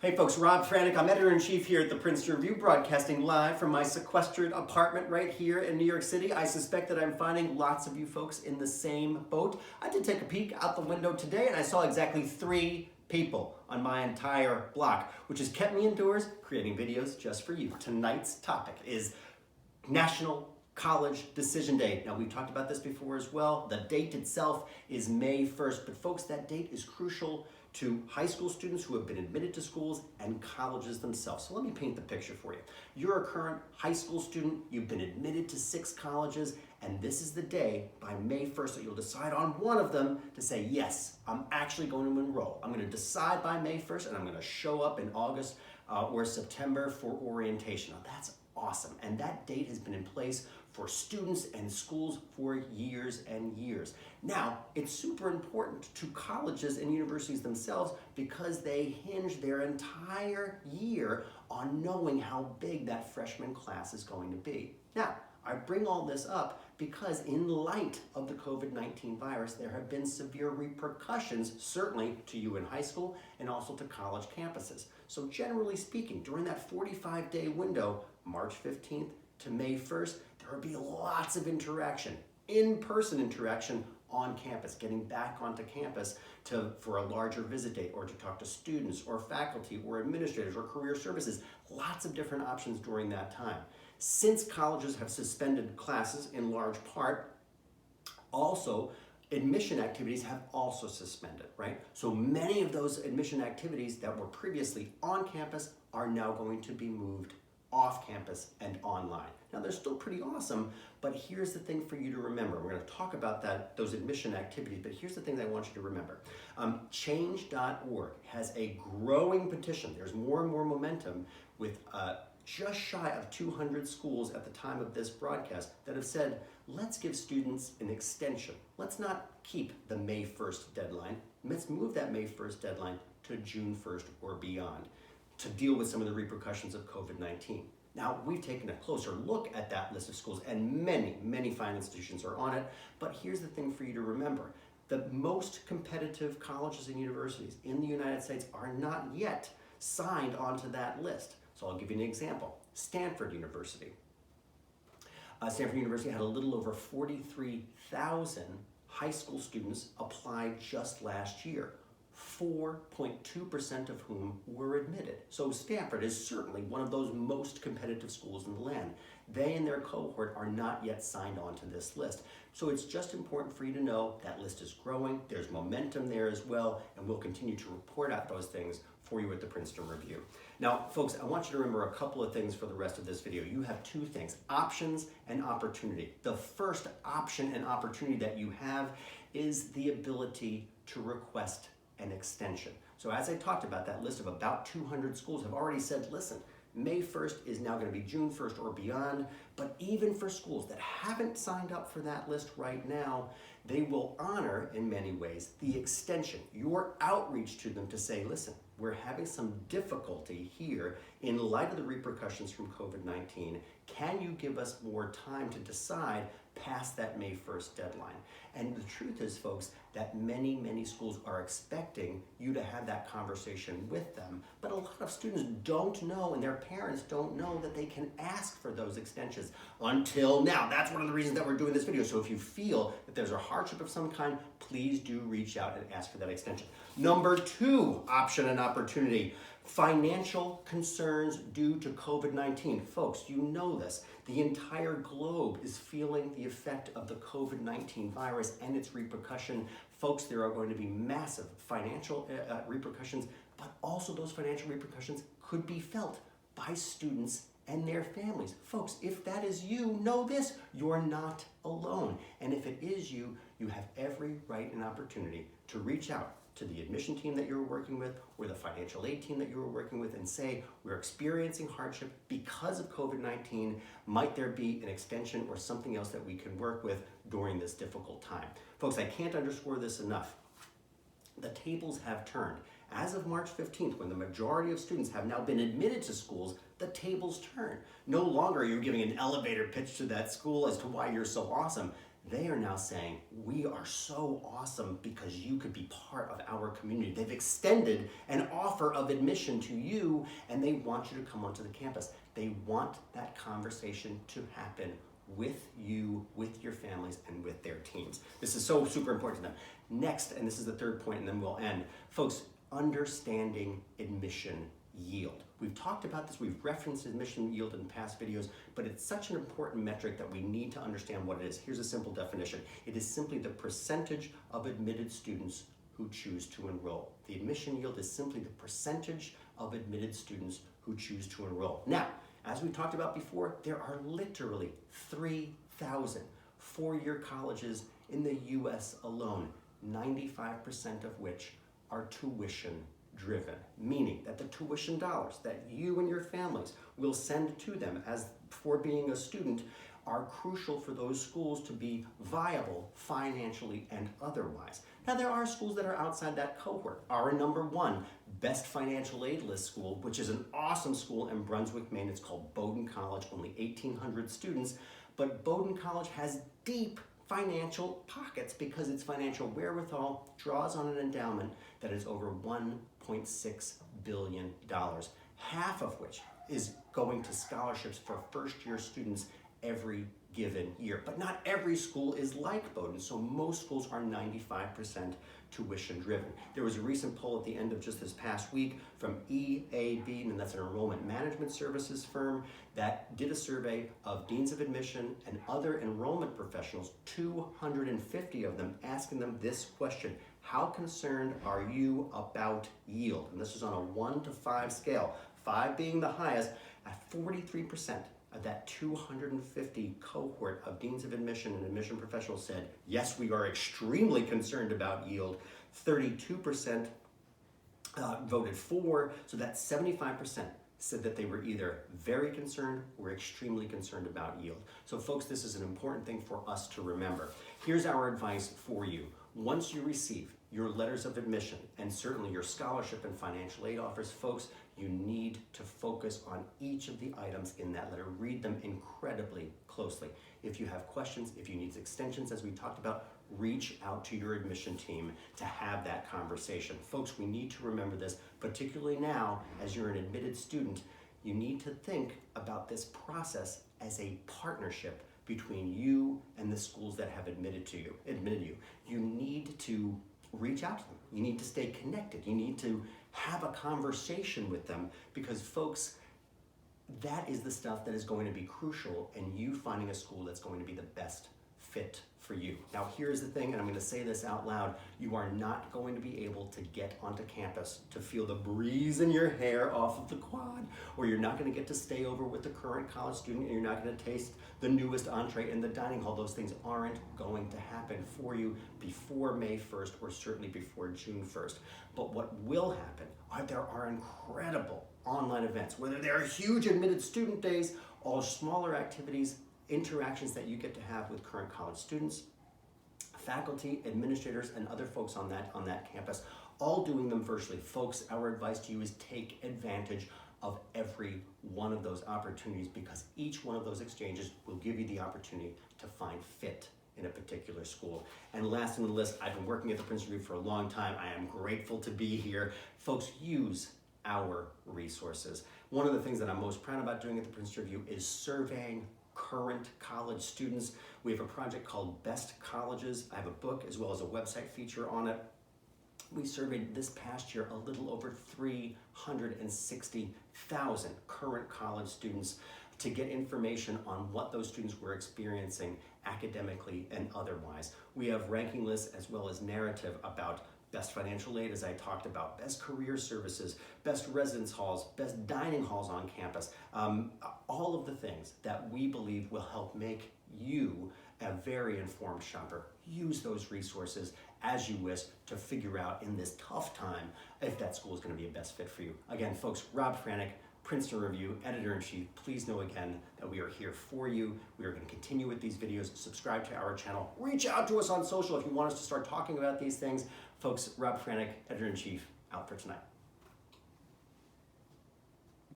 Hey folks, Rob Franek. I'm editor-in-chief here at the Princeton Review, broadcasting live from my sequestered apartment right here in New York City. I suspect that I'm finding lots of you folks in the same boat. I did take a peek out the window today and I saw exactly 3 people on my entire block, which has kept me indoors creating videos just for you. Tonight's topic is National College Decision Day. Now, we've talked about this before as well. The date itself is May 1st, but folks, that date is crucial to high school students who have been admitted to schools and colleges themselves. So let me paint the picture for you. You're a current high school student, you've been admitted to 6 colleges, and this is the day by May 1st that you'll decide on one of them to say, yes, I'm actually going to enroll. I'm going to decide by May 1st and I'm going to show up in August or September for orientation. Now, that's awesome. And that date has been in place for students and schools for years and years. Now, it's super important to colleges and universities themselves because they hinge their entire year on knowing how big that freshman class is going to be. Now, I bring all this up because in light of the COVID-19 virus, there have been severe repercussions, certainly to you in high school and also to college campuses. So generally speaking, during that 45-day window, March 15th to May 1st, there will be lots of interaction, in-person interaction on campus, getting back onto campus for a larger visit date or to talk to students or faculty or administrators or career services. Lots of different options during that time. Since colleges have suspended classes in large part, also admission activities have also suspended, right? So many of those admission activities that were previously on campus are now going to be moved off campus and online. Now they're still pretty awesome, but here's the thing for you to remember. We're going to talk about those admission activities, but here's the things I want you to remember. Change.org has a growing petition. There's more and more momentum with just shy of 200 schools at the time of this broadcast that have said, let's give students an extension. Let's not keep the May 1st deadline. Let's move that May 1st deadline to June 1st or beyond to deal with some of the repercussions of COVID-19. Now, we've taken a closer look at that list of schools, and many fine institutions are on it, but here's the thing for you to remember. The most competitive colleges and universities in the United States are not yet signed onto that list. So I'll give you an example. Stanford University. Stanford University had a little over 43,000 high school students apply just last year. 4.2% of whom were admitted. So Stanford is certainly one of those most competitive schools in the land. They and their cohort are not yet signed on to this list. So it's just important for you to know that list is growing, there's momentum there as well, and we'll continue to report out those things for you at the Princeton Review. Now, folks, I want you to remember a couple of things for the rest of this video. You have 2 things, options and opportunity. The first option and opportunity that you have is the ability to request an extension. So as I talked about, that list of about 200 schools have already said, listen, May 1st is now going to be June 1st or beyond, but even for schools that haven't signed up for that list right now, they will honor, in many ways, the extension, your outreach to them to say, listen, we're having some difficulty here in light of the repercussions from COVID-19. Can you give us more time to decide past that May 1st deadline? And the truth is, folks, that many schools are expecting you to have that conversation with them, but a lot of students don't know and their parents don't know that they can ask for those extensions until now. That's one of the reasons that we're doing this video. So if you feel that there's a hardship of some kind, please do reach out and ask for that extension. Number 2 option and opportunity, financial concerns due to COVID-19. Folks, you know this. The entire globe is feeling the effect of the COVID-19 virus and its repercussion. Folks, there are going to be massive financial repercussions, but also those financial repercussions could be felt by students and their families. Folks, if that is you, know this, you're not alone. And if it is you, you have every right and opportunity to reach out to the admission team that you're working with or the financial aid team that you were working with and say, we're experiencing hardship because of COVID-19. Might there be an extension or something else that we can work with during this difficult time? Folks, I can't underscore this enough. The tables have turned. As of March 15th, when the majority of students have now been admitted to schools, the tables turn. No longer are you giving an elevator pitch to that school as to why you're so awesome. They are now saying, we are so awesome because you could be part of our community. They've extended an offer of admission to you, and they want you to come onto the campus. They want that conversation to happen with you, with your families, and with their teams. This is so super important to them. Next, and this is the third point, and then we'll end. Folks, understanding admission yield. We've talked about this, we've referenced admission yield in past videos, but it's such an important metric that we need to understand what it is. Here's a simple definition. It is simply the percentage of admitted students who choose to enroll. The admission yield is simply the percentage of admitted students who choose to enroll. Now, as we talked about before, there are literally 3,000 four-year colleges in the US alone, 95% of which are tuition driven, meaning that the tuition dollars that you and your families will send to them as for being a student are crucial for those schools to be viable financially and otherwise. Now, there are schools that are outside that cohort. Our number one best financial aid list school, which is an awesome school in Brunswick, Maine. It's called Bowdoin College, only 1,800 students, but Bowdoin College has deep financial pockets because its financial wherewithal draws on an endowment that is over $1.6 billion, half of which is going to scholarships for first-year students every given year. But not every school is like Bowdoin, so most schools are 95% tuition driven. There was a recent poll at the end of just this past week from EAB, and that's an enrollment management services firm, that did a survey of deans of admission and other enrollment professionals, 250 of them, asking them this question: how concerned are you about yield? And this is on a 1 to 5 scale, 5 being the highest. At 43% of that 250 cohort of deans of admission and admission professionals said, yes, we are extremely concerned about yield. 32% voted for, so that 75% said that they were either very concerned or extremely concerned about yield. So folks, this is an important thing for us to remember. Here's our advice for you. Once you receive your letters of admission and certainly your scholarship and financial aid offers, folks, you need to focus on each of the items in that letter. Read them incredibly closely. If you have questions, if you need extensions, as we talked about, reach out to your admission team to have that conversation. Folks, we need to remember this, particularly now as you're an admitted student. You need to think about this process as a partnership between you and the schools that have admitted you. You need to reach out to them. You need to stay connected. You need to have a conversation with them, because folks, that is the stuff that is going to be crucial in you finding a school that's going to be the best fit for you. Now, here's the thing, and I'm going to say this out loud: you are not going to be able to get onto campus to feel the breeze in your hair off of the quad, or you're not going to get to stay over with the current college student, and you're not going to taste the newest entree in the dining hall. Those things aren't going to happen for you before May 1st, or certainly before June 1st. But what will happen are there are incredible online events, whether they're huge admitted student days, or smaller activities, interactions that you get to have with current college students, faculty, administrators, and other folks on that campus, all doing them virtually. Folks, our advice to you is take advantage of every one of those opportunities, because each one of those exchanges will give you the opportunity to find fit in a particular school. And last on the list, I've been working at the Princeton Review for a long time. I am grateful to be here. Folks, use our resources. One of the things that I'm most proud about doing at the Princeton Review is surveying current college students. We have a project called Best Colleges. I have a book as well as a website feature on it. We surveyed this past year a little over 360,000 current college students to get information on what those students were experiencing academically and otherwise. We have ranking lists as well as narrative about best financial aid, as I talked about, best career services, best residence halls, best dining halls on campus, all of the things that we believe will help make you a very informed shopper. Use those resources as you wish to figure out in this tough time if that school is going to be a best fit for you. Again, folks, Rob Franek, Princeton Review, Editor-in-Chief, please know again that we are here for you. We are going to continue with these videos. Subscribe to our channel. Reach out to us on social if you want us to start talking about these things. Folks, Rob Franek, Editor-in-Chief, out for tonight.